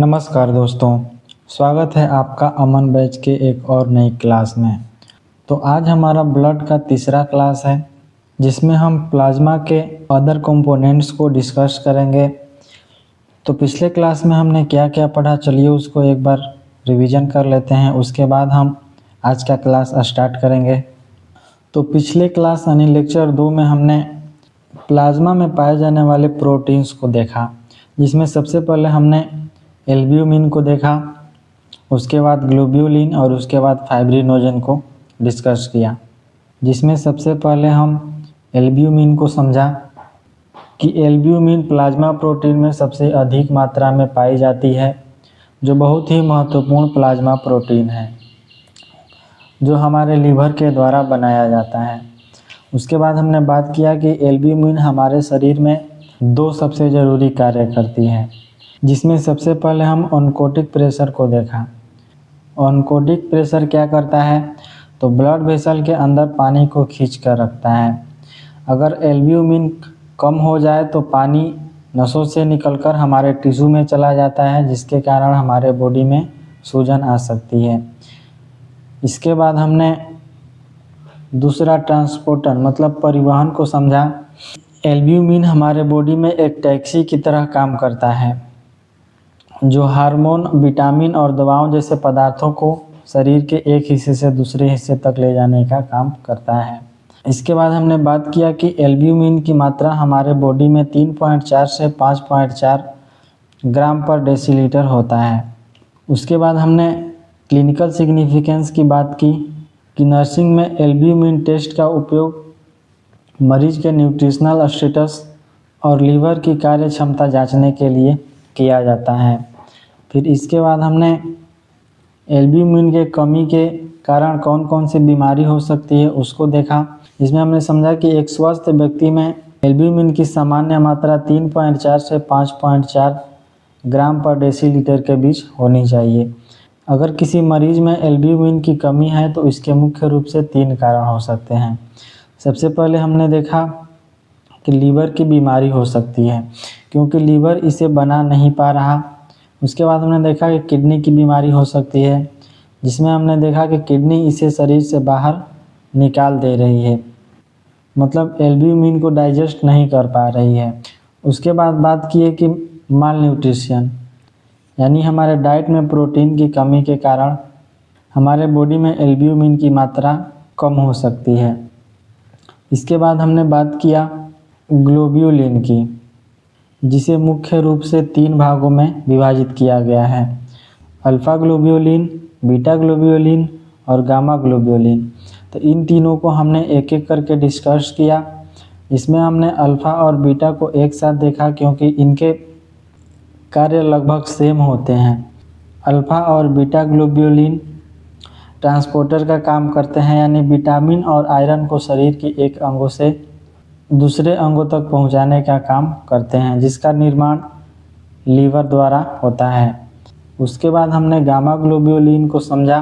नमस्कार दोस्तों, स्वागत है आपका अमन बैच के एक और नई क्लास में। तो आज हमारा ब्लड का तीसरा क्लास है जिसमें हम प्लाज्मा के अदर कंपोनेंट्स को डिस्कस करेंगे। तो पिछले क्लास में हमने क्या क्या पढ़ा, चलिए उसको एक बार रिवीजन कर लेते हैं, उसके बाद हम आज का क्लास स्टार्ट करेंगे। तो पिछले क्लास यानी लेक्चर 2 में हमने प्लाज्मा में पाए जाने वाले प्रोटीन्स को देखा, जिसमें सबसे पहले हमने एल्ब्यूमिन को देखा, उसके बाद ग्लोब्यूलिन और उसके बाद फाइब्रिनोजन को डिस्कस किया। जिसमें सबसे पहले हम एल्ब्यूमिन को समझा कि एल्ब्यूमिन प्लाज्मा प्रोटीन में सबसे अधिक मात्रा में पाई जाती है, जो बहुत ही महत्वपूर्ण प्लाज्मा प्रोटीन है जो हमारे लीवर के द्वारा बनाया जाता है। उसके बाद हमने बात किया कि एल्ब्यूमिन हमारे शरीर में दो सबसे ज़रूरी कार्य करती है, जिसमें सबसे पहले हम ऑनकोटिक प्रेशर को देखा। ऑनकोटिक प्रेशर क्या करता है, तो ब्लड वेसल के अंदर पानी को खींच कर रखता है। अगर एल्ब्यूमिन कम हो जाए तो पानी नसों से निकलकर हमारे टिश्यू में चला जाता है, जिसके कारण हमारे बॉडी में सूजन आ सकती है। इसके बाद हमने दूसरा ट्रांसपोर्टर मतलब परिवहन को समझा। एल्ब्यूमिन हमारे बॉडी में एक टैक्सी की तरह काम करता है, जो हार्मोन, विटामिन और दवाओं जैसे पदार्थों को शरीर के एक हिस्से से दूसरे हिस्से तक ले जाने का काम करता है। इसके बाद हमने बात किया कि एल्ब्यूमिन की मात्रा हमारे बॉडी में 3.4 से 5.4 ग्राम पर डेसीलीटर होता है। उसके बाद हमने क्लिनिकल सिग्निफिकेंस की बात की कि नर्सिंग में एल्ब्यूमिन टेस्ट का उपयोग मरीज के न्यूट्रिशनल स्टेटस और लीवर की कार्य क्षमता जांचने के लिए किया जाता है। फिर इसके बाद हमने एल्ब्यूमिन के कमी के कारण कौन कौन सी बीमारी हो सकती है उसको देखा। इसमें हमने समझा कि एक स्वस्थ व्यक्ति में एल्ब्यूमिन की सामान्य मात्रा 3.4 से 5.4 ग्राम पर डेसीलीटर के बीच होनी चाहिए। अगर किसी मरीज में एल्ब्यूमिन की कमी है तो इसके मुख्य रूप से 3 कारण हो सकते हैं। सबसे पहले हमने देखा कि लीवर की बीमारी हो सकती है, क्योंकि लीवर इसे बना नहीं पा रहा। उसके बाद हमने देखा कि किडनी की बीमारी हो सकती है, जिसमें हमने देखा कि किडनी इसे शरीर से बाहर निकाल दे रही है, मतलब एल्ब्यूमिन को डाइजेस्ट नहीं कर पा रही है। उसके बाद बात की है कि माल न्यूट्रिशन यानी हमारे डाइट में प्रोटीन की कमी के कारण हमारे बॉडी में एल्ब्यूमिन की मात्रा कम हो सकती है। इसके बाद हमने बात किया ग्लोब्यूलिन की, जिसे मुख्य रूप से 3 भागों में विभाजित किया गया है: अल्फ़ा ग्लोब्यूलिन, बीटा ग्लोब्यूलिन और गामा ग्लोब्यूलिन। तो इन तीनों को हमने एक एक करके डिस्कस किया। इसमें हमने अल्फ़ा और बीटा को एक साथ देखा, क्योंकि इनके कार्य लगभग सेम होते हैं। अल्फ़ा और बीटा ग्लोब्यूलिन ट्रांसपोर्टर का काम करते हैं, यानी विटामिन और आयरन को शरीर की एक अंगों से दूसरे अंगों तक पहुंचाने का काम करते हैं, जिसका निर्माण लीवर द्वारा होता है। उसके बाद हमने गामा ग्लोब्यूलिन को समझा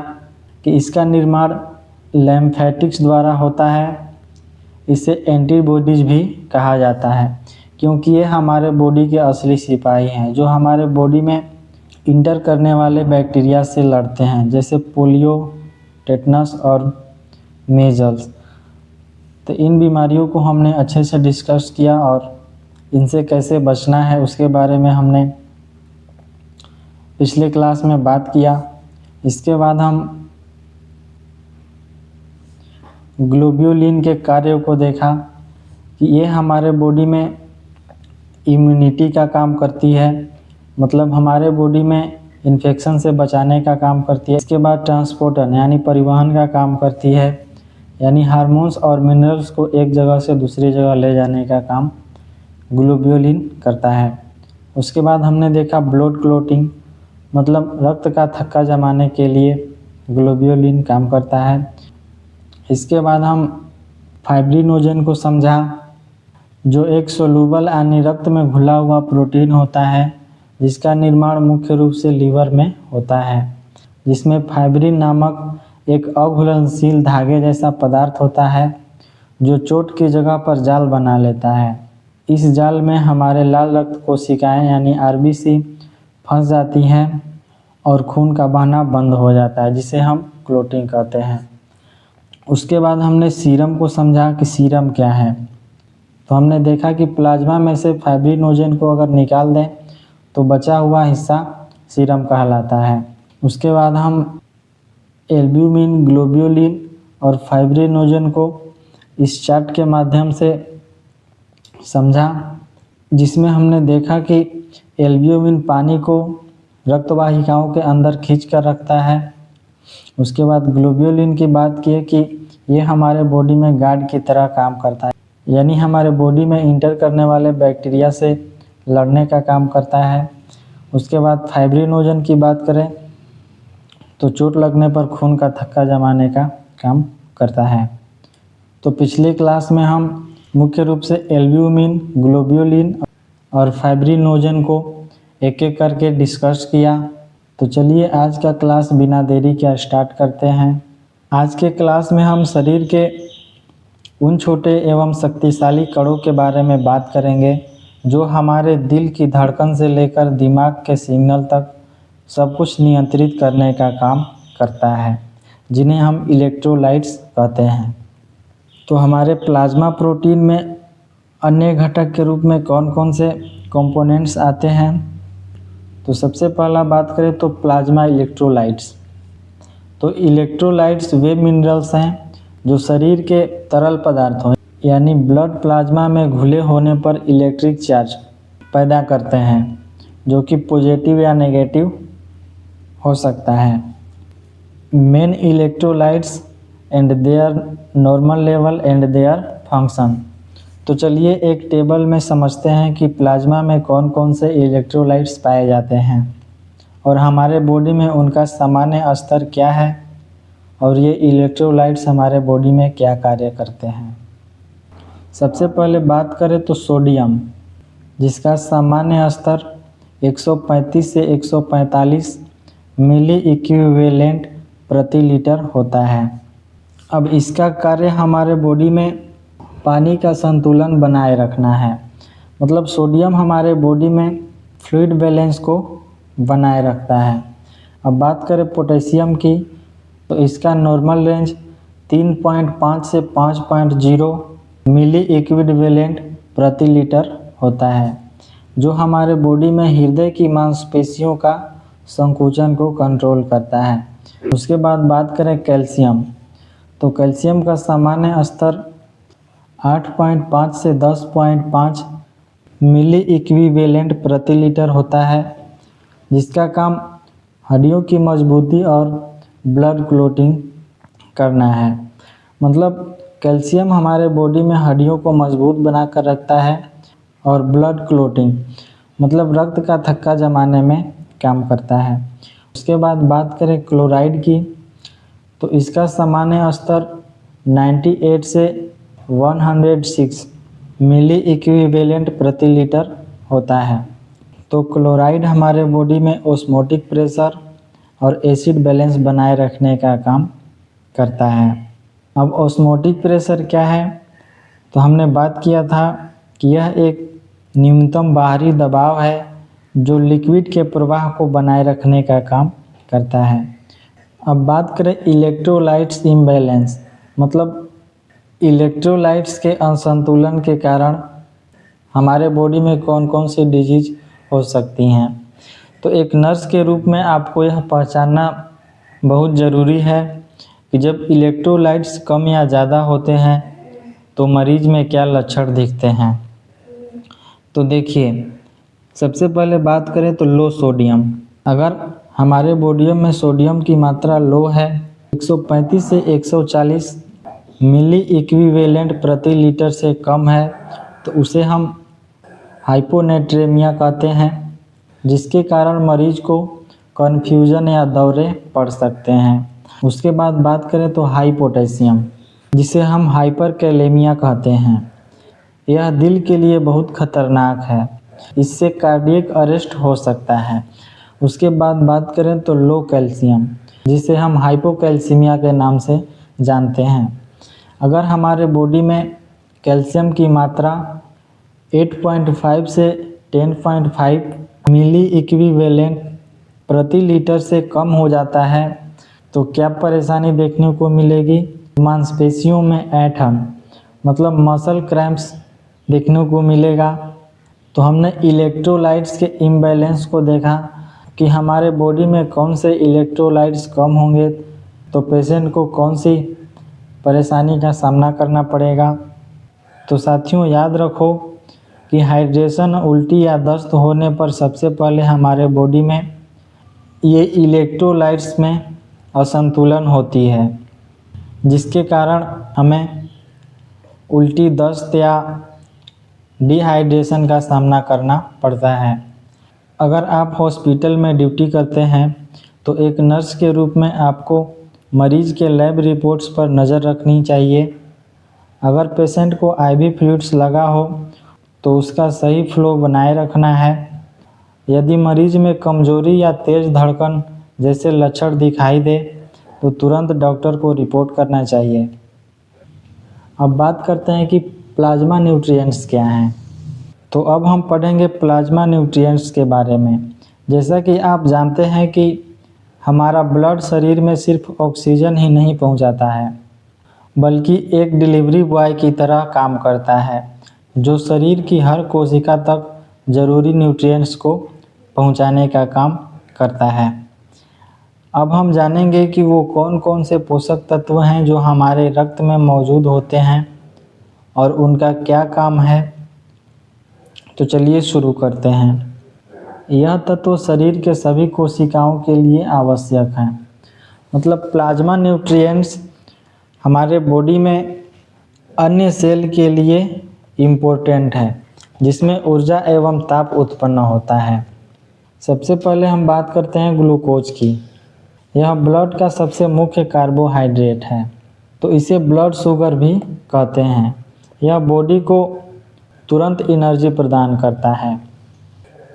कि इसका निर्माण लिम्फेटिक्स द्वारा होता है। इसे एंटीबॉडीज भी कहा जाता है, क्योंकि ये हमारे बॉडी के असली सिपाही हैं, जो हमारे बॉडी में इंटर करने वाले बैक्टीरिया से लड़ते हैं, जैसे पोलियो, टेटनस और मेजल्स। तो इन बीमारियों को हमने अच्छे से डिस्कस किया और इनसे कैसे बचना है उसके बारे में हमने पिछले क्लास में बात किया। इसके बाद हम ग्लोब्यूलिन के कार्यों को देखा कि ये हमारे बॉडी में इम्यूनिटी का काम करती है, मतलब हमारे बॉडी में इन्फेक्शन से बचाने का काम करती है। इसके बाद ट्रांसपोर्टर यानी परिवहन का काम करती है, यानी हार्मोन्स और मिनरल्स को एक जगह से दूसरी जगह ले जाने का काम ग्लोब्यूलिन करता है। उसके बाद हमने देखा ब्लड क्लॉटिंग, मतलब रक्त का थक्का जमाने के लिए ग्लोब्यूलिन काम करता है। इसके बाद हम फाइब्रिनोजन को समझा, जो एक सोलूबल यानी रक्त में घुला हुआ प्रोटीन होता है, जिसका निर्माण मुख्य रूप से लीवर में होता है, जिसमें फाइब्रिन नामक एक अघुलनशील धागे जैसा पदार्थ होता है, जो चोट की जगह पर जाल बना लेता है। इस जाल में हमारे लाल रक्त कोशिकाएं यानी आरबीसी फंस जाती हैं और खून का बहना बंद हो जाता है, जिसे हम क्लोटिंग कहते हैं। उसके बाद हमने सीरम को समझा कि सीरम क्या है। तो हमने देखा कि प्लाज्मा में से फाइब्रिनोजेन को अगर निकाल दें तो बचा हुआ हिस्सा सीरम कहलाता है। उसके बाद हम एल्ब्यूमिन, ग्लोब्यूलिन और फाइब्रिनोजेन को इस चार्ट के माध्यम से समझा, जिसमें हमने देखा कि एल्ब्यूमिन पानी को रक्तवाहिकाओं के अंदर खींच कर रखता है। उसके बाद ग्लोब्यूलिन की बात की कि ये हमारे बॉडी में गार्ड की तरह काम करता है, यानी हमारे बॉडी में इंटर करने वाले बैक्टीरिया से लड़ने का काम करता है। उसके बाद फाइब्रिनोजन की बात करें तो चोट लगने पर खून का थक्का जमाने का काम करता है। तो पिछली क्लास में हम मुख्य रूप से एल्ब्यूमिन, ग्लोब्यूलिन और फाइब्रिनोजन को एक एक करके डिस्कस किया। तो चलिए आज का क्लास बिना देरी के स्टार्ट करते हैं। आज के क्लास में हम शरीर के उन छोटे एवं शक्तिशाली कणों के बारे में बात करेंगे जो हमारे दिल की धड़कन से लेकर दिमाग के सिग्नल तक सब कुछ नियंत्रित करने का काम करता है, जिन्हें हम इलेक्ट्रोलाइट्स कहते हैं। तो हमारे प्लाज्मा प्रोटीन में अन्य घटक के रूप में कौन कौन से कंपोनेंट्स आते हैं। तो सबसे पहला बात करें तो प्लाज्मा इलेक्ट्रोलाइट्स। तो इलेक्ट्रोलाइट्स वे मिनरल्स हैं जो शरीर के तरल पदार्थों यानी ब्लड प्लाज्मा में घुले होने पर इलेक्ट्रिक चार्ज पैदा करते हैं, जो कि पॉजिटिव या नेगेटिव हो सकता है। Main electrolytes and there normal level and their function. तो चलिए एक टेबल में समझते हैं कि प्लाज्मा में कौन कौन से इलेक्ट्रोलाइट्स पाए जाते हैं और हमारे बॉडी में उनका सामान्य स्तर क्या है और ये इलेक्ट्रोलाइट्स हमारे बॉडी में क्या कार्य करते हैं। सबसे पहले बात करें तो सोडियम, जिसका सामान्य स्तर 135 से 145 मिली इक्विवेलेंट प्रति लीटर होता है। अब इसका कार्य हमारे बॉडी में पानी का संतुलन बनाए रखना है। मतलब सोडियम हमारे बॉडी में फ्लूइड बैलेंस को बनाए रखता है। अब बात करें पोटेशियम की, तो इसका नॉर्मल रेंज 3.5 से 5.0 मिली इक्विवेलेंट प्रति लीटर होता है, जो हमारे बॉडी में हृदय की मांसपेशियों का संकुचन को कंट्रोल करता है। उसके बाद बात करें कैल्शियम, तो कैल्शियम का सामान्य स्तर 8.5 से 10.5 मिली इक्विवेलेंट प्रति लीटर होता है, जिसका काम हड्डियों की मजबूती और ब्लड क्लोटिंग करना है। मतलब कैल्शियम हमारे बॉडी में हड्डियों को मजबूत बनाकर रखता है और ब्लड क्लोटिंग मतलब रक्त का थक्का जमाने में काम करता है। उसके बाद बात करें क्लोराइड की, तो इसका सामान्य स्तर 98 से 106 मिली इक्विवेलेंट प्रति लीटर होता है। तो क्लोराइड हमारे बॉडी में ऑस्मोटिक प्रेशर और एसिड बैलेंस बनाए रखने का काम करता है। अब ऑस्मोटिक प्रेशर क्या है, तो हमने बात किया था कि यह एक न्यूनतम बाहरी दबाव है जो लिक्विड के प्रवाह को बनाए रखने का काम करता है। अब बात करें इलेक्ट्रोलाइट्स इम्बैलेंस, मतलब इलेक्ट्रोलाइट्स के असंतुलन के कारण हमारे बॉडी में कौन कौन सी डिजीज हो सकती हैं। तो एक नर्स के रूप में आपको यह पहचानना बहुत ज़रूरी है कि जब इलेक्ट्रोलाइट्स कम या ज़्यादा होते हैं तो मरीज में क्या लक्षण दिखते हैं। तो देखिए, सबसे पहले बात करें तो लो सोडियम। अगर हमारे बॉडी में सोडियम की मात्रा लो है 135 से 140 मिली इक्विवेलेंट प्रति लीटर से कम है, तो उसे हम हाइपोनेट्रेमिया कहते हैं, जिसके कारण मरीज को कन्फ्यूजन या दौरे पड़ सकते हैं। उसके बाद बात करें तो हाई पोटेशियम, जिसे हम हाइपरकैलेमिया कहते हैं। यह दिल के लिए बहुत खतरनाक है, इससे कार्डियक अरेस्ट हो सकता है। उसके बाद बात करें तो लो कैल्शियम, जिसे हम हाइपोकैल्सीमिया के नाम से जानते हैं। अगर हमारे बॉडी में कैल्शियम की मात्रा 8.5 से 10.5 मिली इक्विवेलेंट प्रति लीटर से कम हो जाता है तो क्या परेशानी देखने को मिलेगी? मांसपेशियों में ऐंठन मतलब मसल क्रैम्प्स देखने को मिलेगा। तो हमने इलेक्ट्रोलाइट्स के इम्बैलेंस को देखा कि हमारे बॉडी में कौन से इलेक्ट्रोलाइट्स कम होंगे तो पेशेंट को कौन सी परेशानी का सामना करना पड़ेगा। तो साथियों याद रखो कि हाइड्रेशन, उल्टी या दस्त होने पर सबसे पहले हमारे बॉडी में ये इलेक्ट्रोलाइट्स में असंतुलन होती है, जिसके कारण हमें उल्टी, दस्त या डिहाइड्रेशन का सामना करना पड़ता है। अगर आप हॉस्पिटल में ड्यूटी करते हैं तो एक नर्स के रूप में आपको मरीज के लैब रिपोर्ट्स पर नज़र रखनी चाहिए। अगर पेशेंट को आईवी फ्लूइड्स लगा हो तो उसका सही फ्लो बनाए रखना है। यदि मरीज में कमजोरी या तेज़ धड़कन जैसे लक्षण दिखाई दे तो तुरंत डॉक्टर को रिपोर्ट करना चाहिए। अब बात करते हैं कि प्लाज्मा न्यूट्रिएंट्स क्या हैं। तो अब हम पढ़ेंगे प्लाज्मा न्यूट्रिएंट्स के बारे में। जैसा कि आप जानते हैं कि हमारा ब्लड शरीर में सिर्फ ऑक्सीजन ही नहीं पहुंचाता है, बल्कि एक डिलीवरी बॉय की तरह काम करता है, जो शरीर की हर कोशिका तक ज़रूरी न्यूट्रिएंट्स को पहुंचाने का काम करता है। अब हम जानेंगे कि वो कौन कौन से पोषक तत्व हैं जो हमारे रक्त में मौजूद होते हैं और उनका क्या काम है। तो चलिए शुरू करते हैं। यह तत्व शरीर के सभी कोशिकाओं के लिए आवश्यक हैं। मतलब प्लाज्मा न्यूट्रिएंट्स हमारे बॉडी में अन्य सेल के लिए इम्पोर्टेंट है, जिसमें ऊर्जा एवं ताप उत्पन्न होता है। सबसे पहले हम बात करते हैं ग्लूकोज की। यह ब्लड का सबसे मुख्य कार्बोहाइड्रेट है, तो इसे ब्लड शुगर भी कहते हैं। यह बॉडी को तुरंत एनर्जी प्रदान करता है।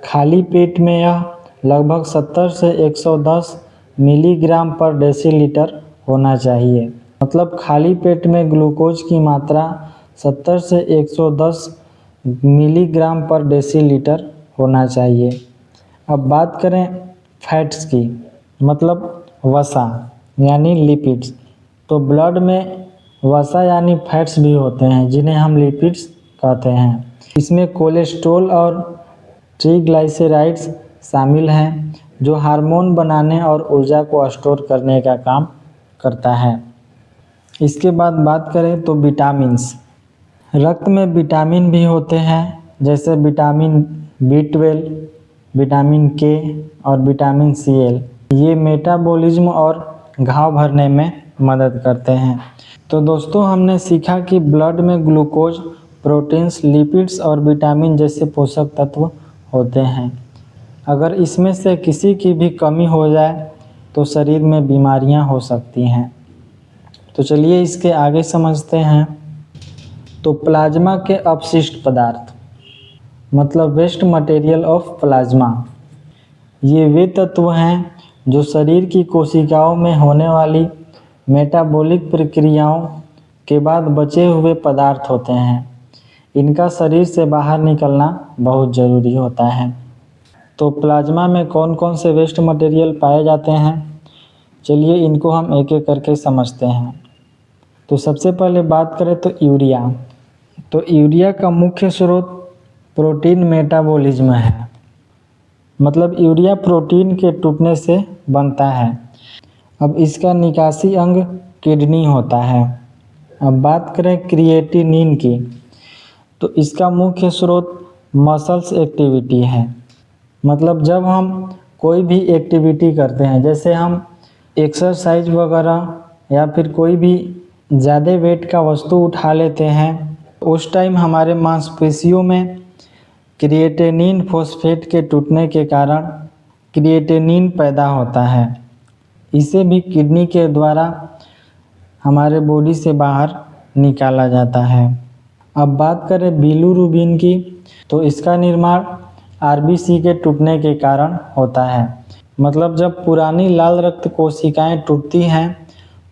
खाली पेट में यह लगभग 70 से 110 मिलीग्राम पर डेसीलीटर होना चाहिए। मतलब खाली पेट में ग्लूकोज की मात्रा 70 से 110 मिलीग्राम पर डेसीलीटर होना चाहिए। अब बात करें फैट्स की, मतलब वसा यानी लिपिड्स। तो ब्लड में वसा यानी फैट्स भी होते हैं, जिन्हें हम लिपिड्स कहते हैं। इसमें कोलेस्ट्रॉल और ट्राइग्लिसराइड्स शामिल हैं, जो हार्मोन बनाने और ऊर्जा को स्टोर करने का काम करता है। इसके बाद बात करें तो विटामिन्स। रक्त में विटामिन भी होते हैं, जैसे विटामिन B12, विटामिन के और विटामिन Cl। ये मेटाबॉलिज्म और घाव भरने में मदद करते हैं। तो दोस्तों हमने सीखा कि ब्लड में ग्लूकोज, प्रोटीन्स, लिपिड्स और विटामिन जैसे पोषक तत्व होते हैं। अगर इसमें से किसी की भी कमी हो जाए तो शरीर में बीमारियां हो सकती हैं। तो चलिए इसके आगे समझते हैं। तो प्लाज्मा के अपशिष्ट पदार्थ, मतलब वेस्ट मटेरियल ऑफ प्लाज्मा, ये वे तत्व हैं जो शरीर की कोशिकाओं में होने वाली मेटाबॉलिक प्रक्रियाओं के बाद बचे हुए पदार्थ होते हैं। इनका शरीर से बाहर निकलना बहुत ज़रूरी होता है। तो प्लाज्मा में कौन कौन से वेस्ट मटेरियल पाए जाते हैं, चलिए इनको हम एक एक करके समझते हैं। तो सबसे पहले बात करें तो यूरिया। तो यूरिया का मुख्य स्रोत प्रोटीन मेटाबॉलिज्म है। मतलब यूरिया प्रोटीन के टूटने से बनता है। अब इसका निकासी अंग किडनी होता है। अब बात करें क्रिएटिनिन की, तो इसका मुख्य स्रोत मसल्स एक्टिविटी है। मतलब जब हम कोई भी एक्टिविटी करते हैं, जैसे हम एक्सरसाइज वगैरह या फिर कोई भी ज़्यादा वेट का वस्तु उठा लेते हैं, उस टाइम हमारे मांसपेशियों में क्रिएटिनिन फॉस्फेट के टूटने के कारण क्रिएटिनिन पैदा होता है। इसे भी किडनी के द्वारा हमारे बॉडी से बाहर निकाला जाता है। अब बात करें बिलीरुबिन की, तो इसका निर्माण आरबीसी के टूटने के कारण होता है। मतलब जब पुरानी लाल रक्त कोशिकाएं टूटती हैं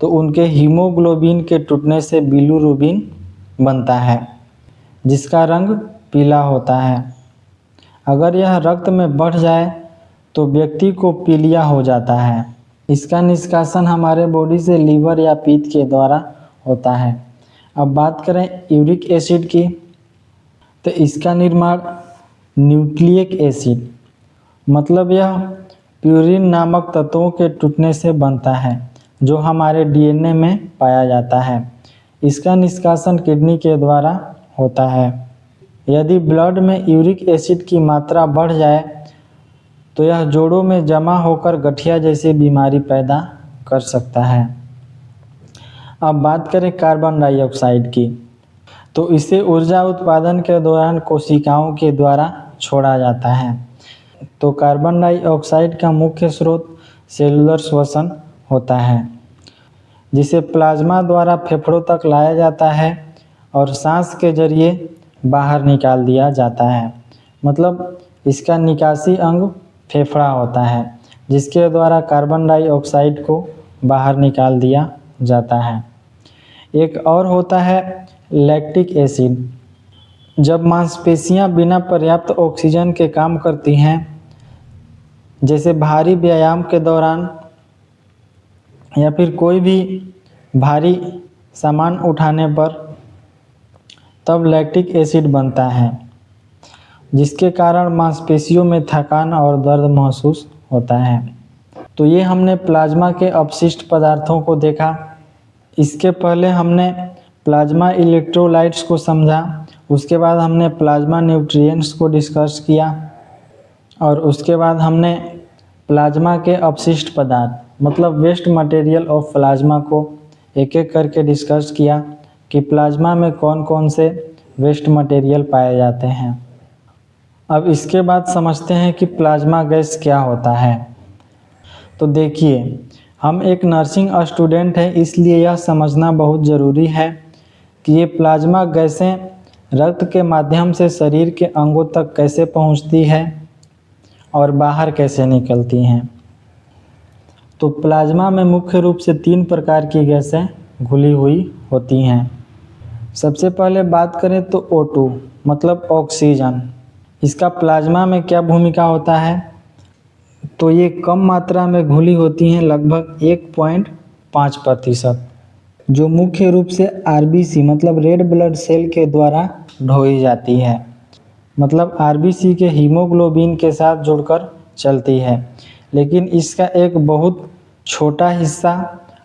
तो उनके हीमोग्लोबिन के टूटने से बिलीरुबिन बनता है, जिसका रंग पीला होता है। अगर यह रक्त में बढ़ जाए तो व्यक्ति को पीलिया हो जाता है। इसका निष्कासन हमारे बॉडी से लीवर या पीत के द्वारा होता है। अब बात करें यूरिक एसिड की, तो इसका निर्माण न्यूक्लिक एसिड मतलब यह प्यूरिन नामक तत्वों के टूटने से बनता है, जो हमारे डीएनए में पाया जाता है। इसका निष्कासन किडनी के द्वारा होता है। यदि ब्लड में यूरिक एसिड की मात्रा बढ़ जाए तो यह जोड़ों में जमा होकर गठिया जैसी बीमारी पैदा कर सकता है। अब बात करें कार्बन डाइऑक्साइड की, तो इसे ऊर्जा उत्पादन के दौरान कोशिकाओं के द्वारा छोड़ा जाता है। तो कार्बन डाइऑक्साइड का मुख्य स्रोत सेलुलर श्वसन होता है, जिसे प्लाज्मा द्वारा फेफड़ों तक लाया जाता है और सांस के जरिए बाहर निकाल दिया जाता है। मतलब इसका निकासी अंग फेफड़ा होता है, जिसके द्वारा कार्बन डाइऑक्साइड को बाहर निकाल दिया जाता है। एक और होता है लैक्टिक एसिड। जब मांसपेशियां बिना पर्याप्त ऑक्सीजन के काम करती हैं, जैसे भारी व्यायाम के दौरान या फिर कोई भी भारी सामान उठाने पर, तब लैक्टिक एसिड बनता है, जिसके कारण मांसपेशियों में थकान और दर्द महसूस होता है। तो ये हमने प्लाज्मा के अपशिष्ट पदार्थों को देखा। इसके पहले हमने प्लाज्मा इलेक्ट्रोलाइट्स को समझा, उसके बाद हमने प्लाज्मा न्यूट्रिएंट्स को डिस्कस किया और उसके बाद हमने प्लाज्मा के अपशिष्ट पदार्थ मतलब वेस्ट मटेरियल ऑफ प्लाज्मा को एक एक करके डिस्कस किया कि प्लाज्मा में कौन कौन से वेस्ट मटेरियल पाए जाते हैं। अब इसके बाद समझते हैं कि प्लाज्मा गैस क्या होता है। तो देखिए, हम एक नर्सिंग स्टूडेंट हैं, इसलिए यह समझना बहुत ज़रूरी है कि ये प्लाज्मा गैसें रक्त के माध्यम से शरीर के अंगों तक कैसे पहुंचती है और बाहर कैसे निकलती हैं। तो प्लाज्मा में मुख्य रूप से 3 प्रकार की गैसें घुली हुई होती हैं। सबसे पहले बात करें तो O2 मतलब ऑक्सीजन। इसका प्लाज्मा में क्या भूमिका होता है, तो ये कम मात्रा में घुली होती हैं, लगभग 1.5%, जो मुख्य रूप से आरबीसी मतलब रेड ब्लड सेल के द्वारा ढोई जाती है। मतलब आरबीसी के हीमोग्लोबिन के साथ जुड़कर चलती है, लेकिन इसका एक बहुत छोटा हिस्सा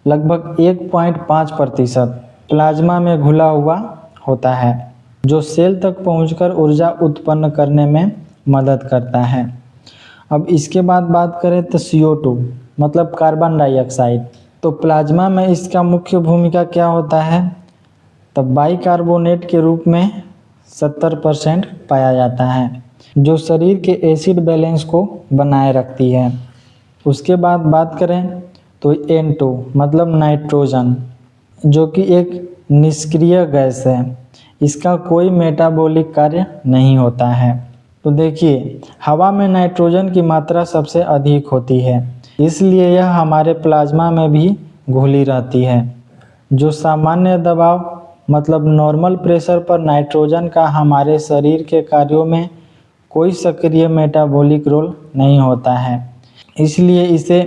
लगभग 1.5% प्लाज्मा में घुला हुआ होता है, जो सेल तक पहुंचकर ऊर्जा उत्पन्न करने में मदद करता है। अब इसके बाद बात करें तो CO2 मतलब कार्बन डाइऑक्साइड। तो प्लाज्मा में इसका मुख्य भूमिका क्या होता है, तब बाइकार्बोनेट के रूप में 70% पाया जाता है, जो शरीर के एसिड बैलेंस को बनाए रखती है। उसके बाद बात करें तो N2 मतलब नाइट्रोजन, जो कि एक निष्क्रिय गैस है। इसका कोई मेटाबॉलिक कार्य नहीं होता है। तो देखिए, हवा में नाइट्रोजन की मात्रा सबसे अधिक होती है, इसलिए यह हमारे प्लाज्मा में भी घुली रहती है। जो सामान्य दबाव मतलब नॉर्मल प्रेशर पर नाइट्रोजन का हमारे शरीर के कार्यों में कोई सक्रिय मेटाबॉलिक रोल नहीं होता है, इसलिए इसे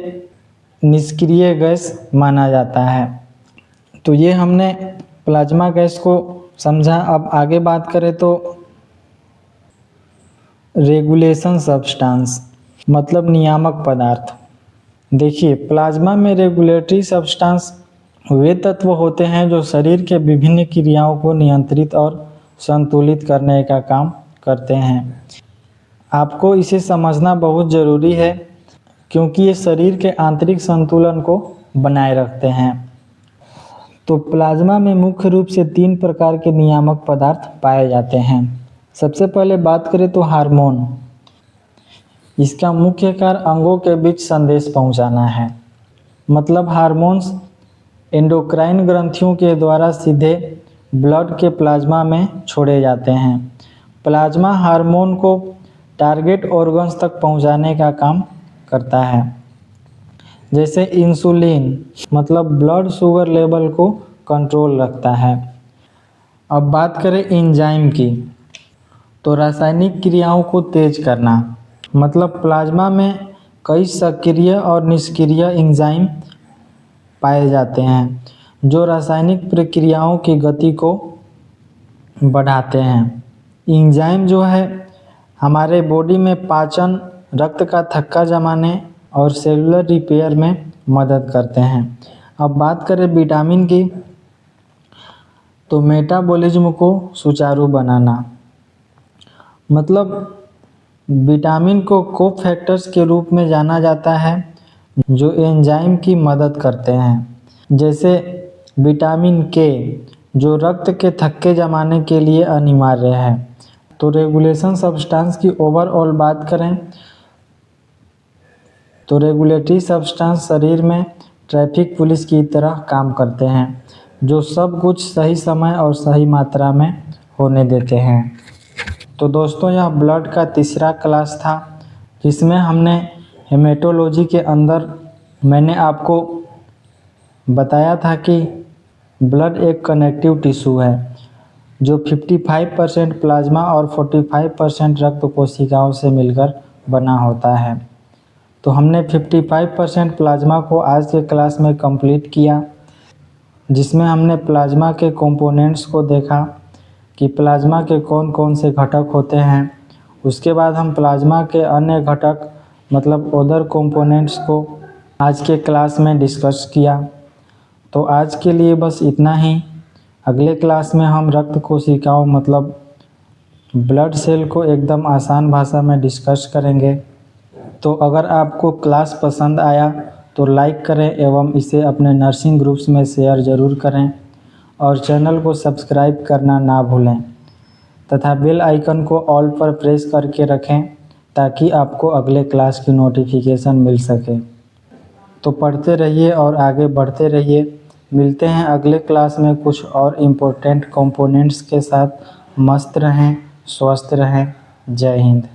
निष्क्रिय गैस माना जाता है। तो ये हमने प्लाज्मा गैस को समझा। अब आगे बात करें तो रेगुलेशन सब्सटेंस मतलब नियामक पदार्थ। देखिए, प्लाज्मा में रेगुलेटरी सब्सटेंस वे तत्व होते हैं जो शरीर के विभिन्न क्रियाओं को नियंत्रित और संतुलित करने का काम करते हैं। आपको इसे समझना बहुत ज़रूरी है, क्योंकि ये शरीर के आंतरिक संतुलन को बनाए रखते हैं। तो प्लाज्मा में मुख्य रूप से 3 प्रकार के नियामक पदार्थ पाए जाते हैं। सबसे पहले बात करें तो हार्मोन। इसका मुख्य कार्य अंगों के बीच संदेश पहुंचाना है। मतलब हार्मोन्स एंडोक्राइन ग्रंथियों के द्वारा सीधे ब्लड के प्लाज्मा में छोड़े जाते हैं। प्लाज्मा हार्मोन को टारगेट ऑर्गन्स तक पहुंचाने का काम करता है, जैसे इंसुलिन मतलब ब्लड शुगर लेवल को कंट्रोल रखता है। अब बात करें एंजाइम की, तो रासायनिक क्रियाओं को तेज करना, मतलब प्लाज्मा में कई सक्रिय और निष्क्रिय एंजाइम पाए जाते हैं जो रासायनिक प्रक्रियाओं की गति को बढ़ाते हैं। एंजाइम जो है हमारे बॉडी में पाचन, रक्त का थक्का जमाने और सेलुलर रिपेयर में मदद करते हैं। अब बात करें विटामिन की, तो मेटाबॉलिज्म को सुचारू बनाना, मतलब विटामिन को कोफैक्टर्स के रूप में जाना जाता है जो एंजाइम की मदद करते हैं। जैसे विटामिन के जो रक्त के थक्के जमाने के लिए अनिवार्य है। तो रेगुलेशन सब्सटेंस की ओवरऑल बात करें तो रेगुलेटरी सब्सटेंस शरीर में ट्रैफिक पुलिस की तरह काम करते हैं जो सब कुछ सही समय और सही मात्रा में होने देते हैं। तो दोस्तों यह ब्लड का तीसरा क्लास था जिसमें हमने हेमेटोलॉजी के अंदर मैंने आपको बताया था कि ब्लड एक कनेक्टिव टिश्यू है जो 55% प्लाज्मा और 45% रक्त कोशिकाओं से मिलकर बना होता है। तो हमने 55% प्लाज्मा को आज के क्लास में कंप्लीट किया, जिसमें हमने प्लाज्मा के कंपोनेंट्स को देखा कि प्लाज्मा के कौन कौन से घटक होते हैं। उसके बाद हम प्लाज्मा के अन्य घटक मतलब अदर कंपोनेंट्स को आज के क्लास में डिस्कस किया। तो आज के लिए बस इतना ही। अगले क्लास में हम रक्त कोशिकाओं मतलब ब्लड सेल को एकदम आसान भाषा में डिस्कस करेंगे। तो अगर आपको क्लास पसंद आया तो लाइक करें एवं इसे अपने नर्सिंग ग्रुप्स में शेयर ज़रूर करें और चैनल को सब्सक्राइब करना ना भूलें तथा बेल आइकन को ऑल पर प्रेस करके रखें ताकि आपको अगले क्लास की नोटिफिकेशन मिल सके। तो पढ़ते रहिए और आगे बढ़ते रहिए। मिलते हैं अगले क्लास में कुछ और इम्पोर्टेंट कंपोनेंट्स के साथ। मस्त रहें, स्वस्थ रहें। जय हिंद।